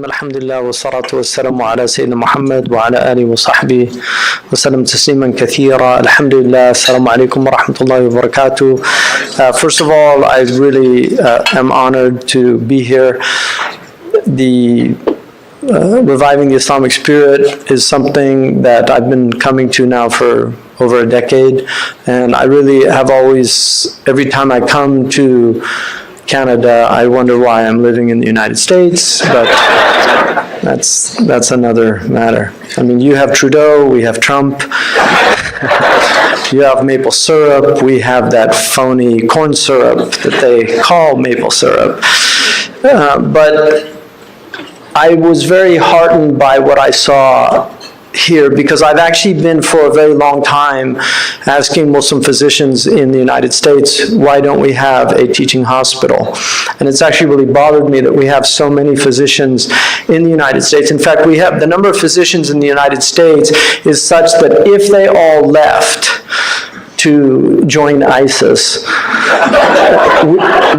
Alhamdulillah wa salatu wa salamu ala Sayyidina Muhammad wa ala alihi wa sahbihi wa sallam tasliman kathira. Alhamdulillah, assalamu alaikum wa rahmatullahi wa barakatuh. First of all, I really am honored to be here. The reviving the Islamic spirit is something that I've been coming to now for over a decade, and I really have always, every time I come to Canada, I wonder why I'm living in the United States, but that's another matter. I mean, you have Trudeau, we have Trump, you have maple syrup, we have that phony corn syrup that they call maple syrup. But I was very heartened by what I saw here, because I've actually been for a very long time asking Muslim physicians in the United States, why don't we have a teaching hospital? And it's actually really bothered me that we have so many physicians in the United States. In fact, we have the number of physicians in the United States is such that if they all left to join ISIS,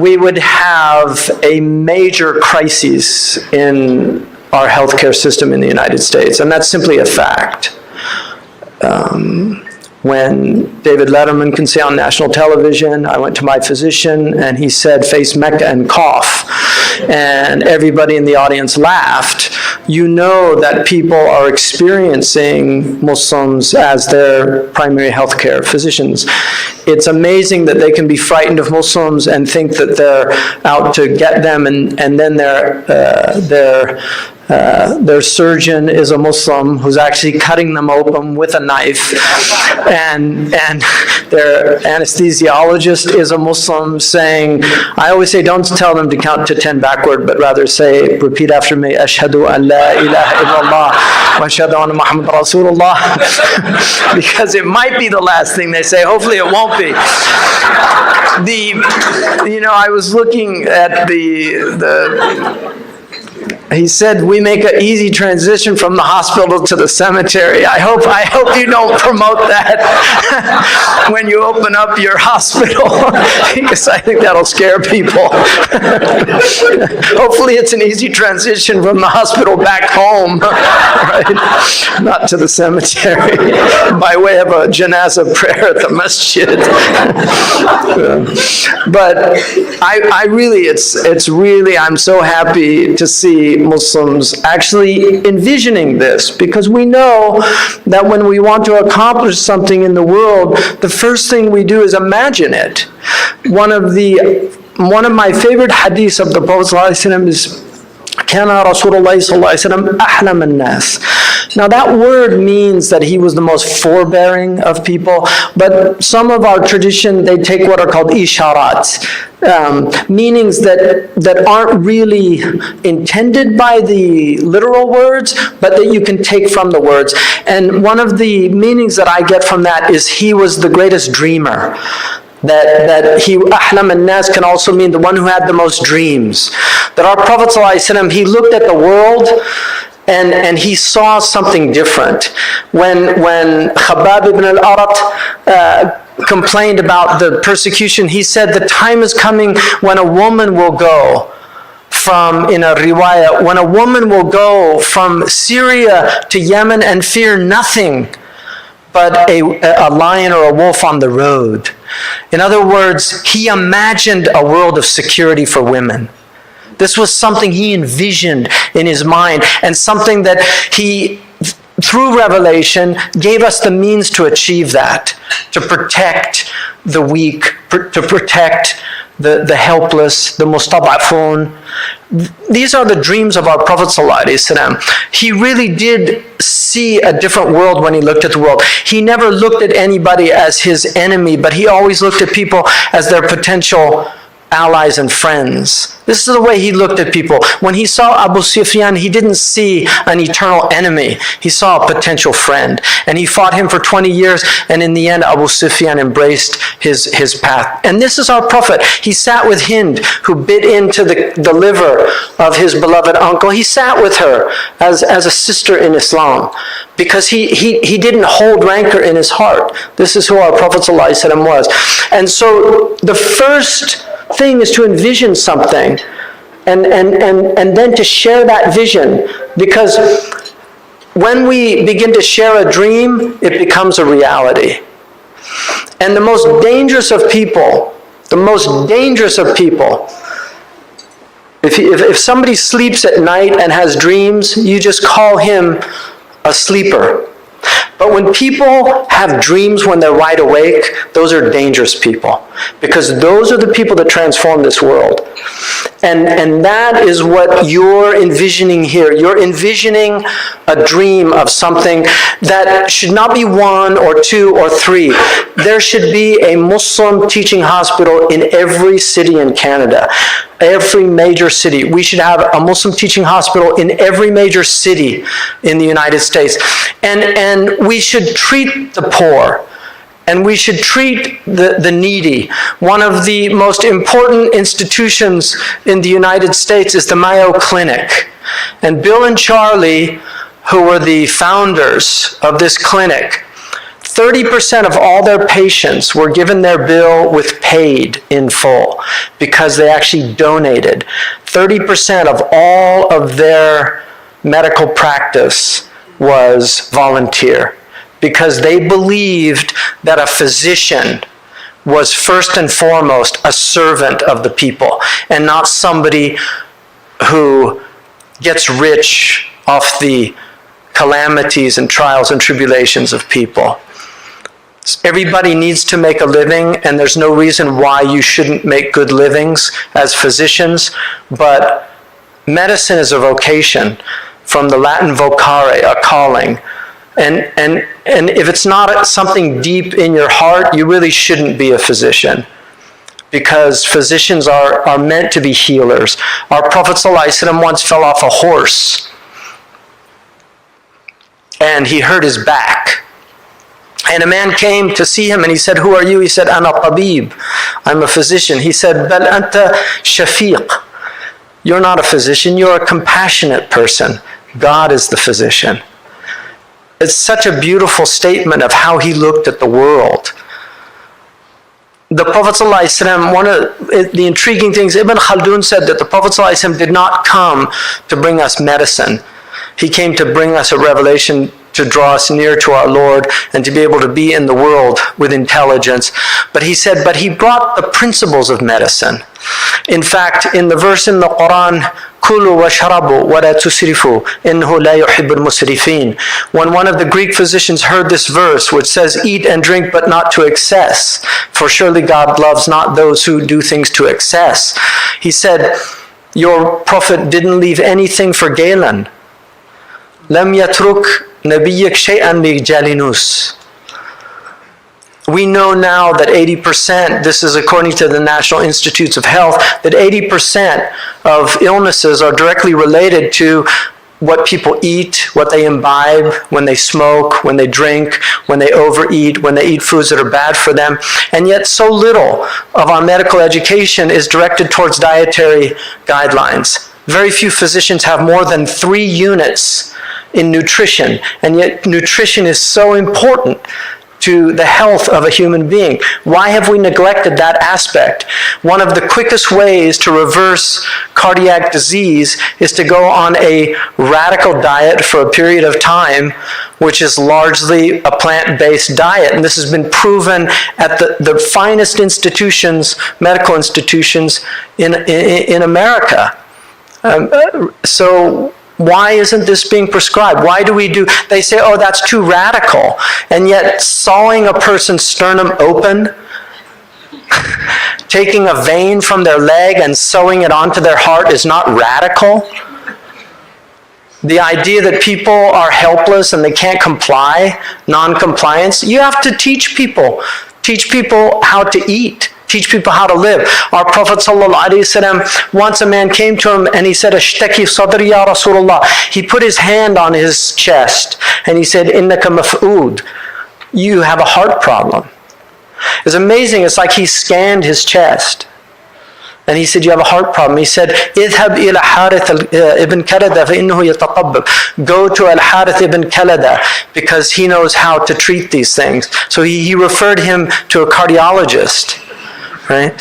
we would have a major crisis in our healthcare system in the United States, and that's simply a fact. When David Letterman can say on national television, I went to my physician and he said, face Mecca and cough, and everybody in the audience laughed, you know that people are experiencing Muslims as their primary healthcare physicians. It's amazing that they can be frightened of Muslims and think that they're out to get them, and then their surgeon is a Muslim who's actually cutting them open with a knife, and their anesthesiologist is a Muslim saying, I always say don't tell them to count to 10 backward, but rather say, repeat after me, Ashhadu an la ilaha illallah wa ashhadu anna Muhammad Rasulullah, because it might be the last thing they say, hopefully it won't be. I was looking at he said, we make an easy transition from the hospital to the cemetery. I hope you don't promote that when you open up your hospital, because I think that'll scare people. Hopefully it's an easy transition from the hospital back home, right? Not to the cemetery, by way of a janazah prayer at the masjid. But I really, I'm so happy to see Muslims actually envisioning this, because we know that when we want to accomplish something in the world, the first thing we do is imagine it. One of my favorite hadiths of the Prophet ﷺ is Kana Rasulullah ﷺ ahlam an-nas. Now that word means that he was the most forbearing of people, but some of our tradition, they take what are called isharat, meanings that aren't really intended by the literal words, but that you can take from the words. And one of the meanings that I get from that is he was the greatest dreamer. That he, ahlam an-nas, can also mean the one who had the most dreams. That our Prophet ﷺ, he looked at the world and he saw something different. When Khabbab ibn al-Arat complained about the persecution, he said, the time is coming when a woman will go in a riwayah, when a woman will go from Syria to Yemen and fear nothing but a lion or a wolf on the road. In other words, he imagined a world of security for women. This was something he envisioned in his mind, and something that he, through revelation, gave us the means to achieve that, to protect the weak, to protect the helpless, the mustad'afun. These are the dreams of our Prophet ﷺ. He really did see a different world when he looked at the world. He never looked at anybody as his enemy, but he always looked at people as their potential allies and friends. This is the way he looked at people. When he saw Abu Sufyan, he didn't see an eternal enemy. He saw a potential friend. And he fought him for 20 years, and in the end, Abu Sufyan embraced his path. And this is our Prophet. He sat with Hind, who bit into the liver of his beloved uncle. He sat with her as a sister in Islam, because he didn't hold rancor in his heart. This is who our Prophet ﷺ was. And so the first thing is to envision something and then to share that vision. Because when we begin to share a dream, it becomes a reality. And the most dangerous of people, if somebody sleeps at night and has dreams, you just call him a sleeper. But when people have dreams when they're wide awake, those are dangerous people, because those are the people that transform this world. And that is what you're envisioning here. You're envisioning a dream of something that should not be 1 or 2 or 3. There should be a Muslim teaching hospital in every city in Canada, every major city. We should have a Muslim teaching hospital in every major city in the United States. And we should treat the poor. And we should treat the needy. One of the most important institutions in the United States is the Mayo Clinic. And Bill and Charlie, who were the founders of this clinic, 30% of all their patients were given their bill with paid in full because they actually donated. 30% of all of their medical practice was volunteer, because they believed that a physician was first and foremost a servant of the people and not somebody who gets rich off the calamities and trials and tribulations of people. Everybody needs to make a living, and there's no reason why you shouldn't make good livings as physicians, but medicine is a vocation, from the Latin vocare, a calling. And if it's not something deep in your heart, you really shouldn't be a physician, because physicians are meant to be healers. Our Prophet ﷺ once fell off a horse and he hurt his back. And a man came to see him and he said, "Who are you?" He said, "Ana tabib, I'm a physician." He said, "Bal anta shafiq." You're not a physician, you're a compassionate person. God is the physician. It's such a beautiful statement of how he looked at the world. The Prophet ﷺ, one of the intriguing things, Ibn Khaldun said that the Prophet ﷺ did not come to bring us medicine. He came to bring us a revelation to draw us near to our Lord and to be able to be in the world with intelligence. But he said, but he brought the principles of medicine. In fact, in the verse in the Quran, "Kulu washrabu wa la tusrifu, innahu la yuhibbul musrifin." When one of the Greek physicians heard this verse, which says, "Eat and drink, but not to excess, for surely God loves not those who do things to excess," he said, your prophet didn't leave anything for Galen. Lam yatruk nabiyyak shay'an li jalinus. We know now that 80%, this is according to the National Institutes of Health, that 80% of illnesses are directly related to what people eat, what they imbibe, when they smoke, when they drink, when they overeat, when they eat foods that are bad for them. And yet so little of our medical education is directed towards dietary guidelines. Very few physicians have more than 3 units in nutrition, and yet nutrition is so important to the health of a human being. Why have we neglected that aspect? One of the quickest ways to reverse cardiac disease is to go on a radical diet for a period of time, which is largely a plant-based diet. And this has been proven at the finest institutions, medical institutions in America. So why isn't this being prescribed? Why do we do, they say, oh, that's too radical. And yet sawing a person's sternum open, taking a vein from their leg and sewing it onto their heart is not radical. The idea that people are helpless and they can't comply, non-compliance, you have to teach people how to eat. Teach people how to live. Our Prophet ﷺ, once a man came to him and he said, "Ashtaki sadri ya Rasulullah." He put his hand on his chest and he said, "Innaka maf'ud." You have a heart problem. It's amazing. It's like he scanned his chest. And he said, "You have a heart problem." He said, "Idhab ila Harith ibn Kalada fa innahu yataqabbab." Go to Al-Harith ibn Kalada because he knows how to treat these things. So he referred him to a cardiologist. Right?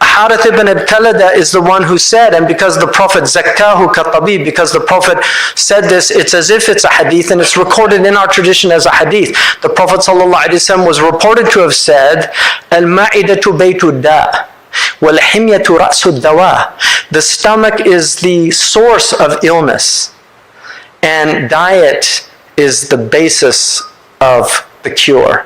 Harith ibn al-Kalada is the one who said, and because the Prophet zakkahu katabib, because the Prophet said this, it's as if it's a hadith, and it's recorded in our tradition as a hadith. The Prophet ﷺ was reported to have said, al-ma'idatu baytu da' wal-himyatu ra'su dawa. The stomach is the source of illness, and diet is the basis of the cure.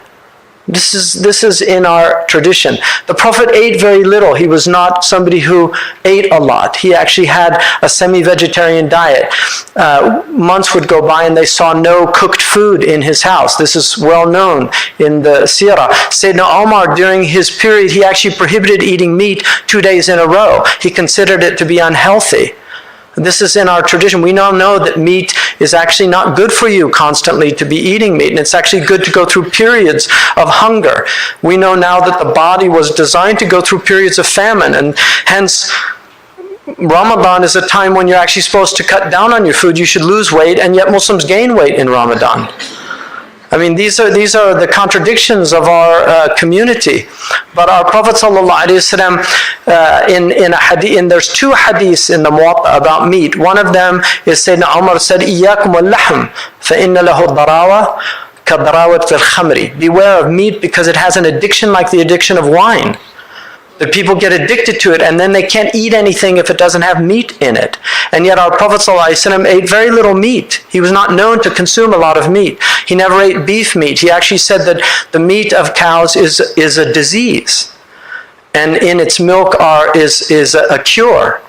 This is in our tradition. The Prophet ate very little. He was not somebody who ate a lot. He actually had a semi-vegetarian diet. Months would go by and they saw no cooked food in his house. This is well known in the Sirah. Sayyidina Omar, during his period, he actually prohibited eating meat 2 days in a row. He considered it to be unhealthy. This is in our tradition. We now know that meat is actually not good for you constantly to be eating meat, and it's actually good to go through periods of hunger. We know now that the body was designed to go through periods of famine, and hence Ramadan is a time when you're actually supposed to cut down on your food. You should lose weight, and yet Muslims gain weight in Ramadan. I mean, these are the contradictions of our community. But our Prophet ﷺ, there's two hadiths in the Muwatta about meat. One of them is Sayyidina Umar said, إِيَّاكُمُ اللَّحْمِ فَإِنَّ لَهُ الضَّرَاوَةِ كَضَرَاوَةِ الْخَمْرِ. Beware of meat because it has an addiction like the addiction of wine. That people get addicted to it and then they can't eat anything if it doesn't have meat in it. And yet our Prophet ﷺ ate very little meat. He was not known to consume a lot of meat. He never ate beef meat. He actually said that the meat of cows is a disease. And in its milk is a cure.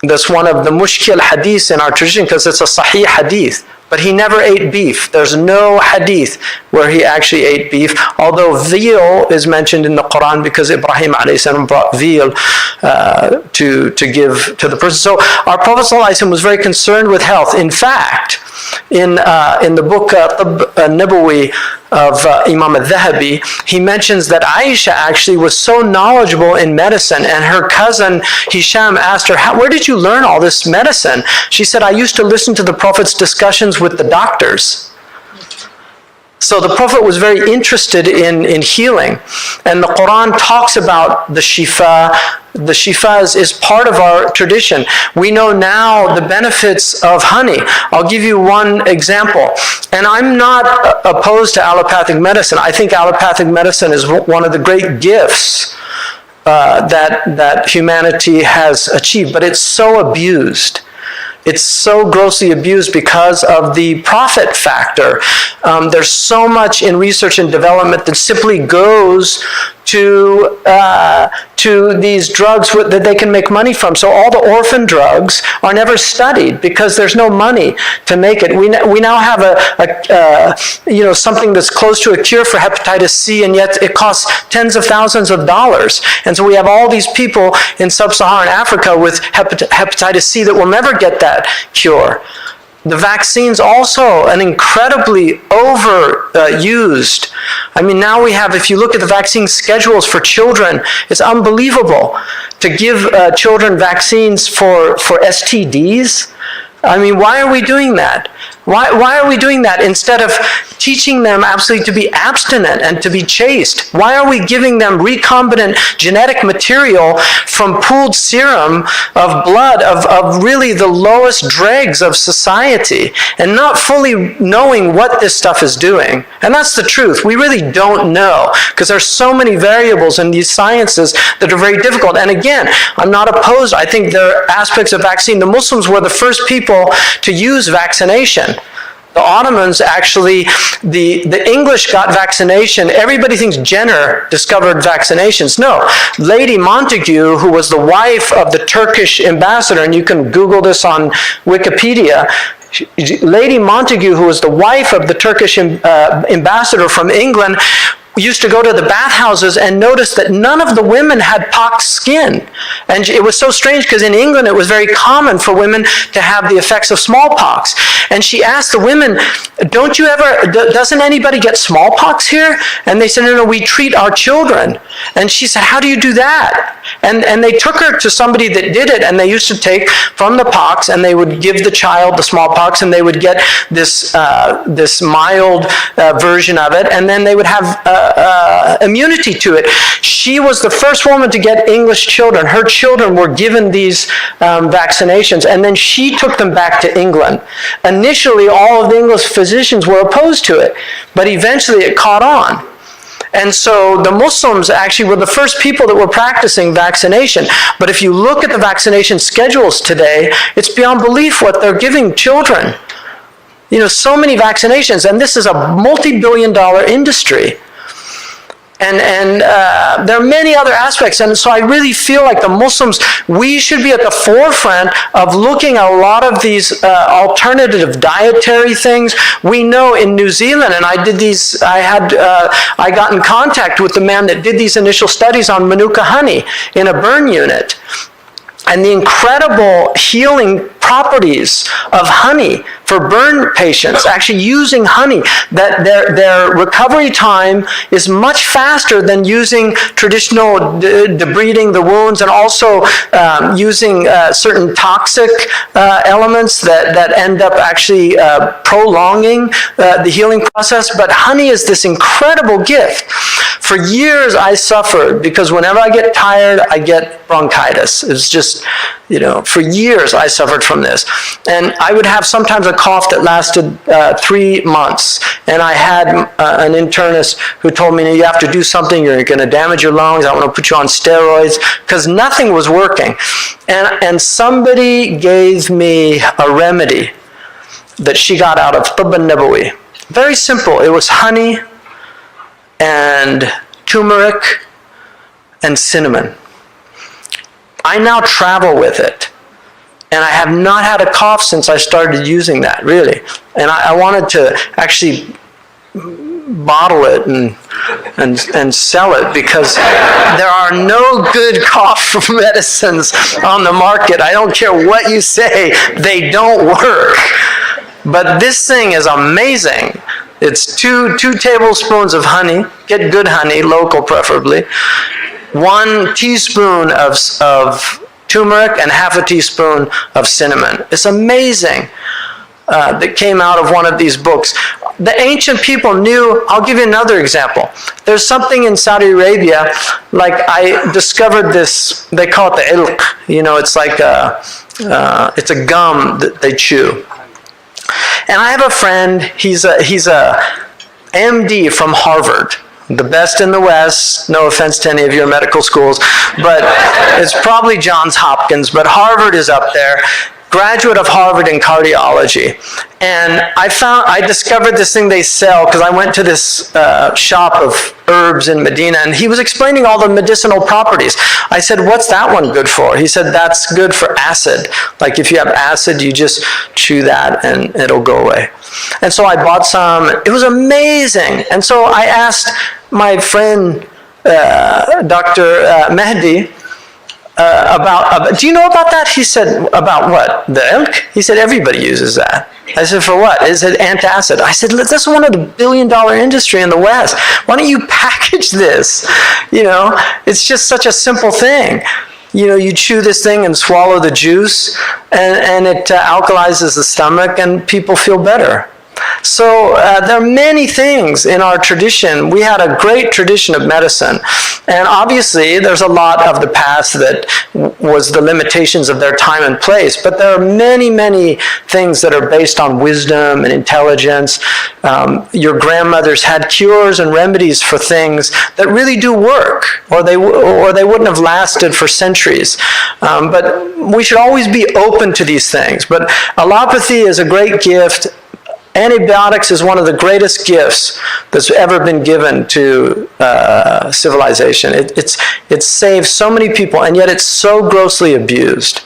That's one of the mushkil hadiths in our tradition because it's a sahih hadith. But he never ate beef. There's no hadith where he actually ate beef, although veal is mentioned in the Quran because Ibrahim a.s. brought veal to give to the person. So our Prophet ﷺ was very concerned with health. In fact, in the book Nabawi of Imam al-Dhahabi, he mentions that Aisha actually was so knowledgeable in medicine, and her cousin Hisham asked her, where did you learn all this medicine? She said, I used to listen to the Prophet's discussions with the doctors. So the Prophet was very interested in healing. And the Quran talks about the shifa. The shifa is part of our tradition. We know now the benefits of honey. I'll give you one example. And I'm not opposed to allopathic medicine. I think allopathic medicine is one of the great gifts that humanity has achieved. But it's so abused. It's so grossly abused because of the profit factor. There's so much in research and development that simply goes to these drugs that they can make money from. So all the orphan drugs are never studied because there's no money to make it. We now have something that's close to a cure for hepatitis C, and yet it costs tens of thousands of dollars. And so we have all these people in sub-Saharan Africa with hepatitis C that will never get that cure. The vaccines also an incredibly overused. I mean, now we have, if you look at the vaccine schedules for children, it's unbelievable to give children vaccines for STDs. I mean, why are we doing that? Why are we doing that instead of teaching them absolutely to be abstinent and to be chaste? Why are we giving them recombinant genetic material from pooled serum of blood of really the lowest dregs of society and not fully knowing what this stuff is doing? And that's the truth. We really don't know because there's so many variables in these sciences that are very difficult. And again, I'm not opposed. I think there are aspects of vaccine. The Muslims were the first people to use vaccination. The Ottomans actually, the English got vaccination. Everybody thinks Jenner discovered vaccinations. No, Lady Montagu, who was the wife of the Turkish ambassador, and you can Google this on Wikipedia, Lady Montagu, who was the wife of the Turkish ambassador from England, used to go to the bathhouses and notice that none of the women had pox skin. And it was so strange because in England it was very common for women to have the effects of smallpox. And she asked the women, doesn't anybody get smallpox here? And they said, no, we treat our children. And she said, how do you do that? And they took her to somebody that did it, and they used to take from the pox and they would give the child the smallpox, and they would get this mild version of it, and then they would have immunity to it. She was the first woman to get English children. Her children were given these vaccinations, and then she took them back to England. Initially, all of the English physicians were opposed to it, but eventually it caught on. And so the Muslims actually were the first people that were practicing vaccination. But if you look at the vaccination schedules today, it's beyond belief what they're giving children. You know, so many vaccinations, and this is a multi-billion-dollar industry. And there are many other aspects, and so I really feel like the Muslims, we should be at the forefront of looking at a lot of these alternative dietary things. We know in New Zealand, and I got in contact with the man that did these initial studies on Manuka honey in a burn unit, and the incredible healing properties of honey for burn patients, actually using honey, that their recovery time is much faster than using traditional debriding the wounds, and also using certain toxic elements that end up actually prolonging the healing process. But honey is this incredible gift. For years I suffered because whenever I get tired, I get bronchitis. It's just, you know, for years I suffered from this. And I would have sometimes a cough that lasted 3 months. And I had an internist who told me, you have to do something, you're going to damage your lungs, I want to put you on steroids, because nothing was working. And somebody gave me a remedy that she got out of Tibb al-Nabawi. Very simple. It was honey and turmeric and cinnamon. I now travel with it. And I have not had a cough since I started using that, really. And I wanted to actually bottle it and sell it, because there are no good cough medicines on the market. I don't care what you say, they don't work. But this thing is amazing. It's two tablespoons of honey. Get good honey, local preferably. 1 teaspoon of turmeric and half a teaspoon of cinnamon. It's amazing. That came out of one of these books. The ancient people knew. I'll give you another example. There's something in Saudi Arabia, like I discovered this, they call it the ilq. You know, it's like it's a gum that they chew. And I have a friend, he's a MD from Harvard. The best in the West, no offense to any of your medical schools, but it's probably Johns Hopkins, but Harvard is up there. Graduate of Harvard in cardiology. And I discovered this thing they sell, because I went to this shop of herbs in Medina, and he was explaining all the medicinal properties. I said, what's that one good for? He said, that's good for acid. Like if you have acid, you just chew that and it'll go away. And so I bought some. It was amazing. And so I asked my friend, Dr. Mehdi, do you know about that? He said, about what? The ilk? He said, everybody uses that. I said, for what? Is it antacid? I said, this is one of the billion-dollar industry in the West. Why don't you package this? You know, it's just such a simple thing. You know, you chew this thing and swallow the juice, and it alkalizes the stomach, and people feel better. So there are many things in our tradition. We had a great tradition of medicine. And obviously, there's a lot of the past that was the limitations of their time and place. But there are many, many things that are based on wisdom and intelligence. Your grandmothers had cures and remedies for things that really do work, or they wouldn't have lasted for centuries. But we should always be open to these things. But allopathy is a great gift. Antibiotics is one of the greatest gifts that's ever been given to civilization. It's saved so many people, and yet it's so grossly abused.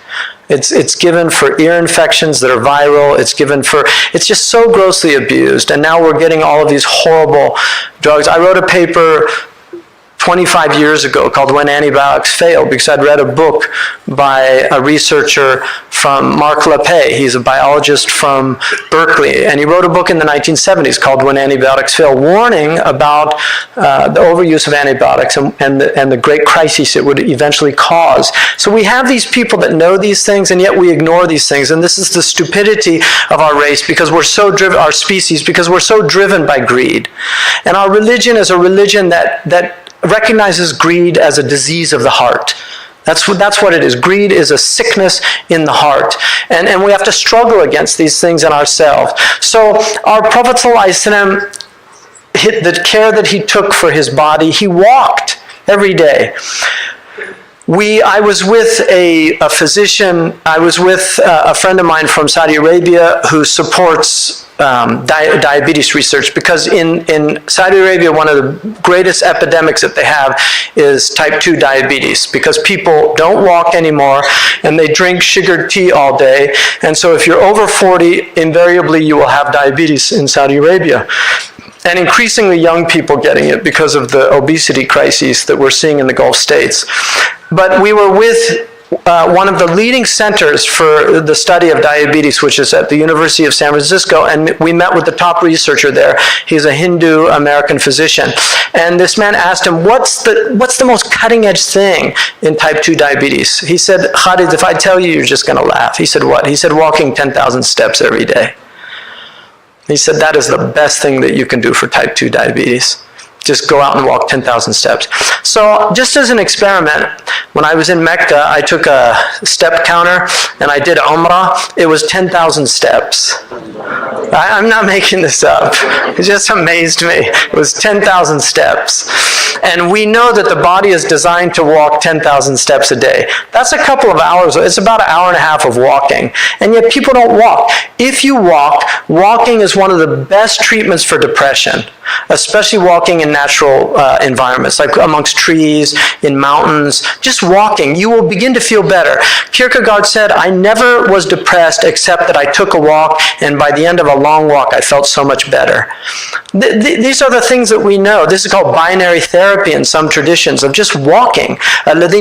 It's given for ear infections that are viral. It's just so grossly abused. And now we're getting all of these horrible drugs. I wrote a paper 25 years ago called When Antibiotics Fail, because I'd read a book by a researcher from Mark LePay. He's a biologist from Berkeley, and he wrote a book in the 1970s called When Antibiotics Fail, warning about the overuse of antibiotics and the great crises it would eventually cause. So we have these people that know these things, and yet we ignore these things, and this is the stupidity of our race, because we're so driven, our species, because we're so driven by greed. And our religion is a religion that recognizes greed as a disease of the heart. That's what it is. Greed is a sickness in the heart. And we have to struggle against these things in ourselves. So our Prophet ﷺ, the care that he took for his body, he walked every day. I was with a physician, I was with a friend of mine from Saudi Arabia who supports diabetes research, because in Saudi Arabia, one of the greatest epidemics that they have is type 2 diabetes, because people don't walk anymore and they drink sugared tea all day. And so if you're over 40, invariably you will have diabetes in Saudi Arabia. And increasingly young people getting it because of the obesity crises that we're seeing in the Gulf states. But we were with one of the leading centers for the study of diabetes, which is at the University of San Francisco, and we met with the top researcher there. He's a Hindu American physician. And this man asked him, what's the most cutting edge thing in type 2 diabetes? He said, Khalid, if I tell you, you're just gonna laugh. He said, what? He said, walking 10,000 steps every day. He said, that is the best thing that you can do for type 2 diabetes. Just go out and walk 10,000 steps. So just as an experiment, when I was in Mecca, I took a step counter and I did Umrah. It was 10,000 steps. I'm not making this up. It just amazed me. It was 10,000 steps. And we know that the body is designed to walk 10,000 steps a day. That's a couple of hours. It's about an hour and a half of walking. And yet people don't walk. If you walk, walking is one of the best treatments for depression, especially walking in natural environments, like amongst trees, in mountains. Just walking, you will begin to feel better. Kierkegaard said, I never was depressed except that I took a walk, and by the end of a long walk, I felt so much better. These are the things that we know. This is called binary therapy in some traditions, of just walking. Those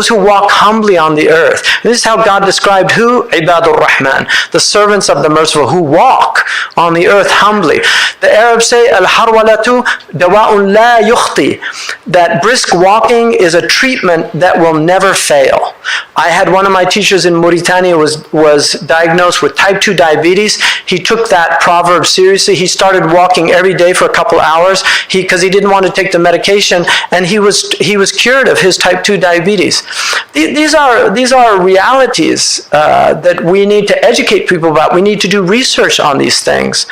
who walk humbly on the earth. This is how God described who? Ibadur Rahman, the servants of the merciful, who walk on the earth humbly. The Arabs say, al-harwalatu dawa'un la yukhti, that brisk walking is a treatment that will never fail. I had one of my teachers in Mauritania was diagnosed with type 2 diabetes. He took that proverb seriously. He started walking every day for a couple hours because he didn't want to take the medication, and he was cured of his type 2 diabetes. These are realities that we need to educate people about. We need to do research on these things.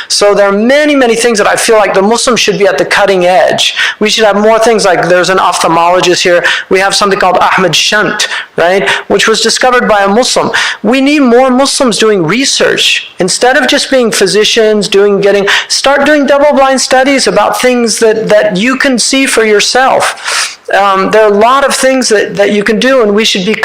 So there are many, many things that I feel like the Muslims should be at the cutting edge. We should have more things like, there's an ophthalmologist here. We have something called Ahmed Shunt, right, which was discovered by a Muslim. We need more Muslims doing research. Instead of just being physicians, start doing double-blind studies about things that you can see for yourself. There are a lot of things that you can do, and we should be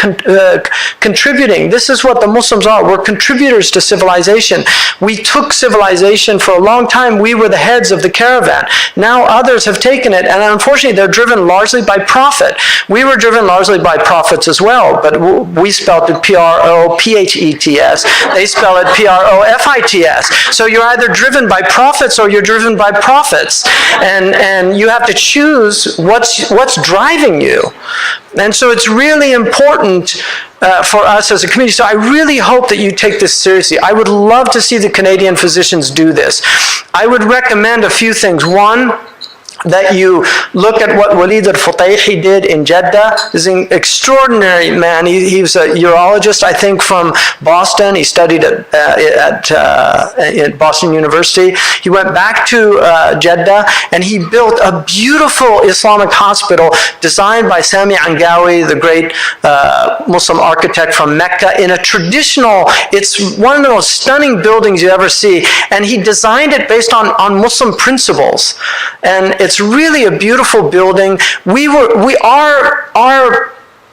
contributing. This is what the Muslims are. We're contributors to civilization. We took civilization for a long time. We were the heads of the caravan. Now others have taken it, and unfortunately they're driven largely by profit. We were driven largely by profits as well, but we spelled it P-R-O-P-H-E-T-S. They spell it P-R-O-F-I-T-S. So you're either driven by profits or you're driven by profits. And you have to choose what's driving you. And so it's really important for us as a community. So I really hope that you take this seriously. I would love to see the Canadian physicians do this. I would recommend a few things. One, that you look at what Walid al-Futayhi did in Jeddah. He's an extraordinary man. He was a urologist, I think, from Boston. He studied at Boston University. He went back to Jeddah, and he built a beautiful Islamic hospital designed by Sami Angawi, the great Muslim architect from Mecca, in a traditional, it's one of the most stunning buildings you ever see, and he designed it based on Muslim principles. And it's really a beautiful building. Our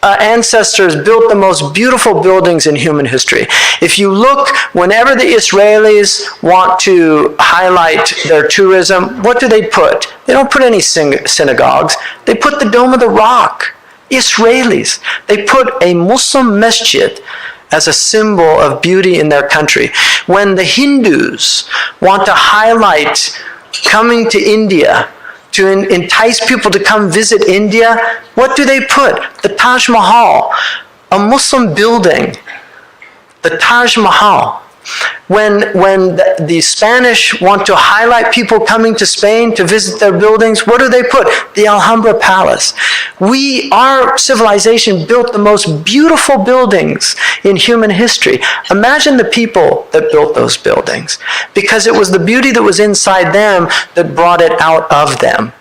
ancestors built the most beautiful buildings in human history. If you look, whenever the Israelis want to highlight their tourism, what do they put? They don't put any synagogues. They put the Dome of the Rock. Israelis. They put a Muslim masjid as a symbol of beauty in their country. When the Hindus want to highlight coming to India, to entice people to come visit India, what do they put? The Taj Mahal, a Muslim building, the Taj Mahal. When the Spanish want to highlight people coming to Spain to visit their buildings, what do they put? The Alhambra Palace. Our civilization built the most beautiful buildings in human history. Imagine the people that built those buildings, because it was the beauty that was inside them that brought it out of them.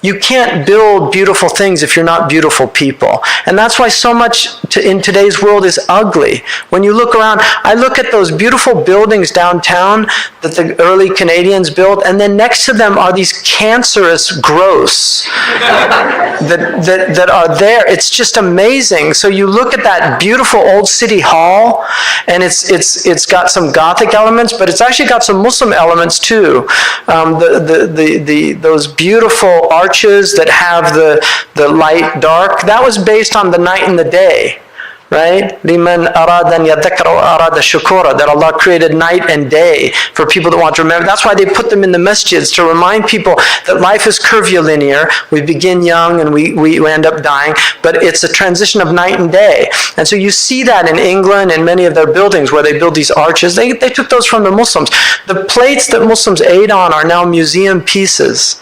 You can't build beautiful things if you're not beautiful people. And that's why so much in today's world is ugly. When you look around, I look at those beautiful buildings downtown that the early Canadians built, and then next to them are these cancerous growths that are there. It's just amazing. So you look at that beautiful old city hall, and it's got some Gothic elements, but it's actually got some Muslim elements too. Those beautiful arches that have the light dark, that was based on the night and the day, right? لِمَنْ أَرَادَ أَنْ يَذَّكَّرَ وَأَرَادَ شُكُورًا, that Allah created night and day for people that want to remember. That's why they put them in the masjids, to remind people that life is curvilinear. We begin young and we end up dying, but it's a transition of night and day. And so you see that in England and many of their buildings where they build these arches. They took those from the Muslims. The plates that Muslims ate on are now museum pieces.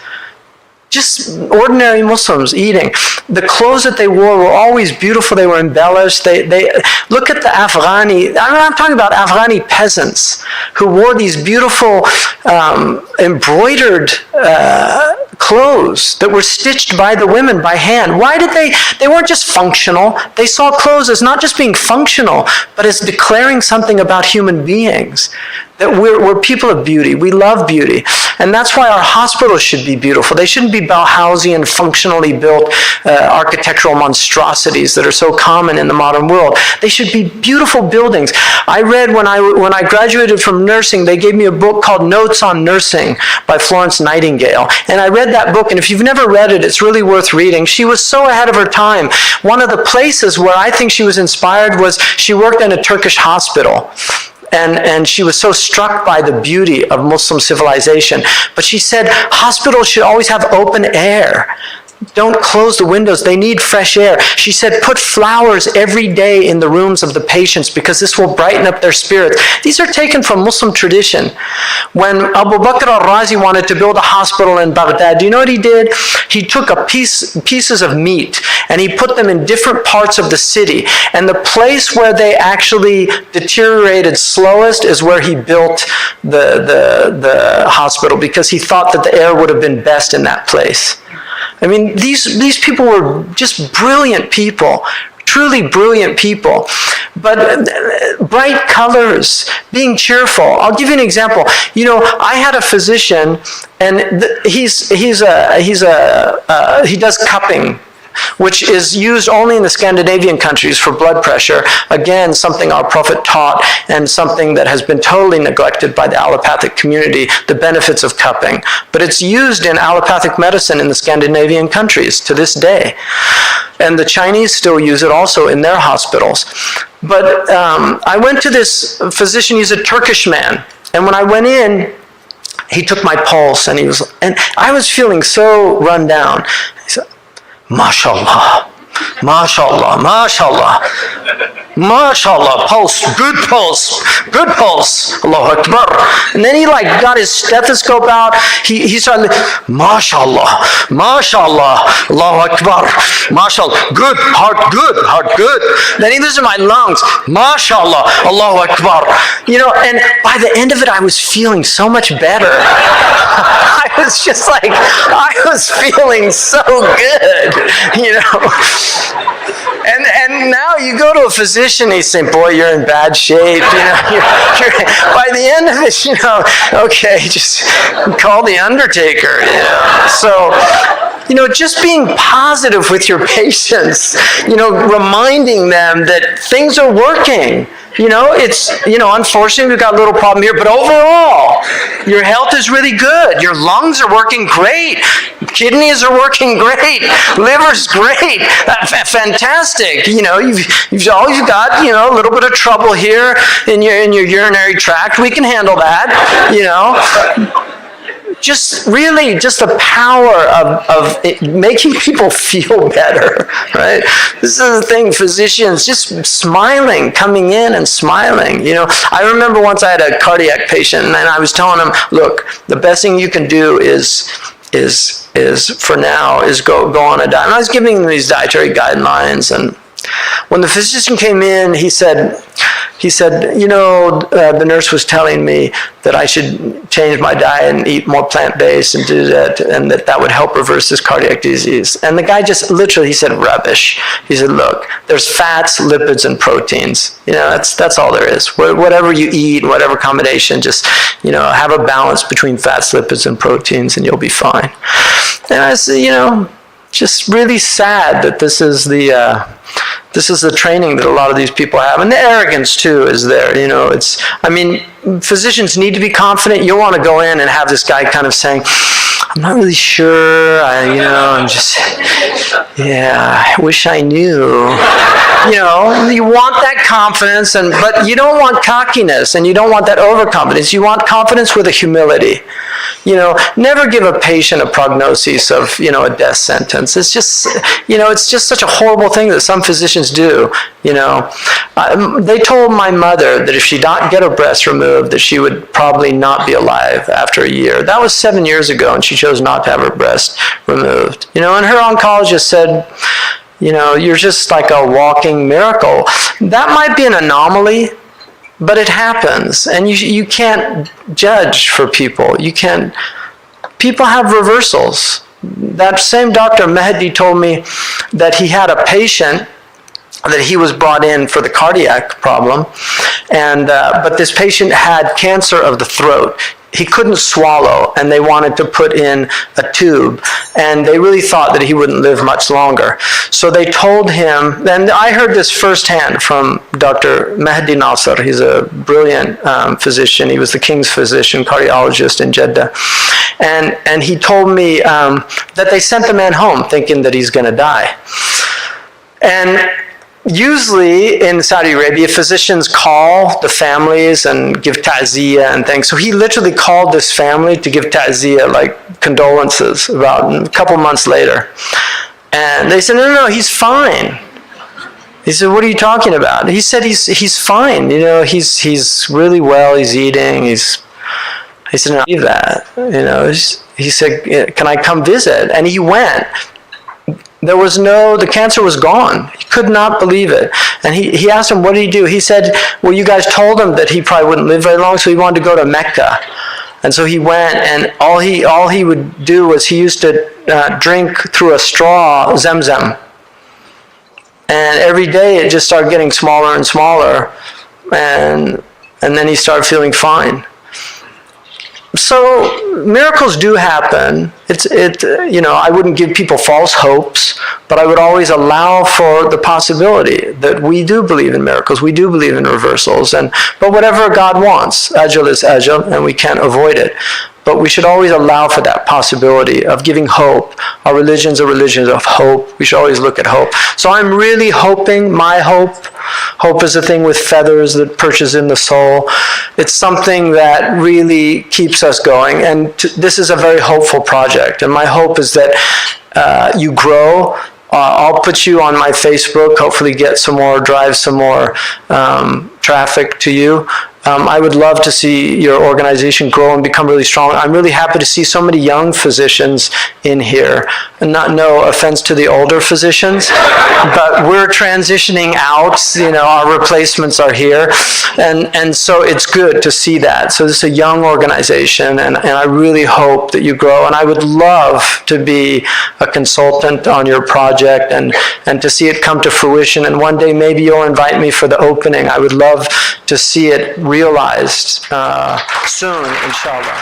Just ordinary Muslims eating. The clothes that they wore were always beautiful. They were embellished. They look at the Afghani. I'm talking about Afghani peasants who wore these beautiful embroidered clothes that were stitched by the women by hand. Why did they weren't just functional. They saw clothes as not just being functional, but as declaring something about human beings. That we're people of beauty. We love beauty. And that's why our hospitals should be beautiful. They shouldn't be Bauhausian, functionally built architectural monstrosities that are so common in the modern world. They should be beautiful buildings. I read when I graduated from nursing, they gave me a book called Notes on Nursing by Florence Nightingale. And I read that book, and if you've never read it, it's really worth reading. She was so ahead of her time. One of the places where I think she was inspired was she worked in a Turkish hospital. And she was so struck by the beauty of Muslim civilization. But she said hospitals should always have open air. Don't close the windows. They need fresh air. She said put flowers every day in the rooms of the patients because this will brighten up their spirits. These are taken from Muslim tradition. When Abu Bakr al-Razi wanted to build a hospital in Baghdad, do you know what he did? He took pieces of meat and he put them in different parts of the city. And the place where they actually deteriorated slowest is where he built the hospital, because he thought that the air would have been best in that place. I mean, these people were just brilliant people, truly brilliant people. But bright colors, being cheerful. I'll give you an example. You know, I had a physician, and he does cupping, which is used only in the Scandinavian countries for blood pressure. Again, something our Prophet taught, and something that has been totally neglected by the allopathic community, the benefits of cupping. But it's used in allopathic medicine in the Scandinavian countries to this day. And the Chinese still use it also in their hospitals. But I went to this physician, he's a Turkish man. And when I went in, he took my pulse, and I was feeling so run down. He said, MashaAllah, MashaAllah, MashaAllah, MashaAllah, pulse, good pulse, good pulse, Allahu Akbar. And then he got his stethoscope out, he started, MashaAllah, MashaAllah, Allahu Akbar, MashaAllah, good, heart good. Then he listens to my lungs, MashaAllah, Allahu Akbar. You know, and by the end of it, I was feeling so much better. I was just I was feeling so good, you know. And now you go to a physician, he's saying, boy, you're in bad shape, you know. By the end of it, you know, okay, just call the undertaker, you know. So just being positive with your patients, reminding them that things are working. Unfortunately, we've got a little problem here, but overall, your health is really good. Your lungs are working great. Kidneys are working great. Liver's great. Fantastic. You've always got, a little bit of trouble here in your urinary tract. We can handle that, Just the power of it making people feel better, right? This is the thing, physicians just smiling, coming in and smiling. I remember once I had a cardiac patient and I was telling him, look, the best thing you can do is for now is go on a diet. And I was giving him these dietary guidelines, and when the physician came in, he said, the nurse was telling me that I should change my diet and eat more plant-based and do that, and that would help reverse this cardiac disease. And the guy just literally, he said, rubbish. He said, look, there's fats, lipids, and proteins. That's all there is. Whatever you eat, whatever combination, just, have a balance between fats, lipids, and proteins, and you'll be fine. And I said, just really sad that this is the training that a lot of these people have, and the arrogance too is there. Physicians need to be confident. You want to go in and have this guy kind of saying, I'm not really sure. I wish I knew. You want that confidence, but you don't want cockiness, and you don't want that overconfidence. You want confidence with a humility. Never give a patient a prognosis of, a death sentence. It's just, it's just such a horrible thing that some physicians do. They told my mother that if she didn't get her breast removed, that she would probably not be alive after a year. That was 7 years ago, and she chose not to have her breast removed. And her oncologist said, you're just like a walking miracle. That might be an anomaly, but it happens, and you can't judge for people. People have reversals. That same Dr. Mehdi told me that he had a patient that he was brought in for the cardiac problem, but this patient had cancer of the throat. He couldn't swallow, and they wanted to put in a tube, and they really thought that he wouldn't live much longer. So they told him, and I heard this firsthand from Dr. Mehdi Nasser. He's a brilliant physician. He was the king's physician, cardiologist in Jeddah. And he told me that they sent the man home thinking that he's going to die. And usually in Saudi Arabia, physicians call the families and give ta'ziyah and things. So he literally called this family to give ta'ziyah, like condolences, about a couple months later. And they said, no, he's fine. He said, what are you talking about? He said, he's fine. He's really well. He's eating. He said, no, leave that. He said, can I come visit? And he went. The cancer was gone. He could not believe it. And he asked him, what did he do? He said, well, you guys told him that he probably wouldn't live very long, so he wanted to go to Mecca. And so he went, and all he would do was he used to drink through a straw Zamzam. And every day it just started getting smaller and smaller. And then he started feeling fine. So miracles do happen. I wouldn't give people false hopes, but I would always allow for the possibility that we do believe in miracles. We do believe in reversals, but whatever God wants, ajal is ajal, and we can't avoid it. But we should always allow for that possibility of giving hope. Our religion's a religion of hope. We should always look at hope. So I'm really hoping, my hope is a thing with feathers that perches in the soul. It's something that really keeps us going. And this is a very hopeful project. And my hope is that you grow. I'll put you on my Facebook, hopefully drive some more traffic to you. I would love to see your organization grow and become really strong. I'm really happy to see so many young physicians in here. And no offense to the older physicians, but we're transitioning out. Our replacements are here. And so it's good to see that. So this is a young organization, and I really hope that you grow. And I would love to be a consultant on your project and to see it come to fruition. And one day maybe you'll invite me for the opening. I would love to see it realized soon, inshallah.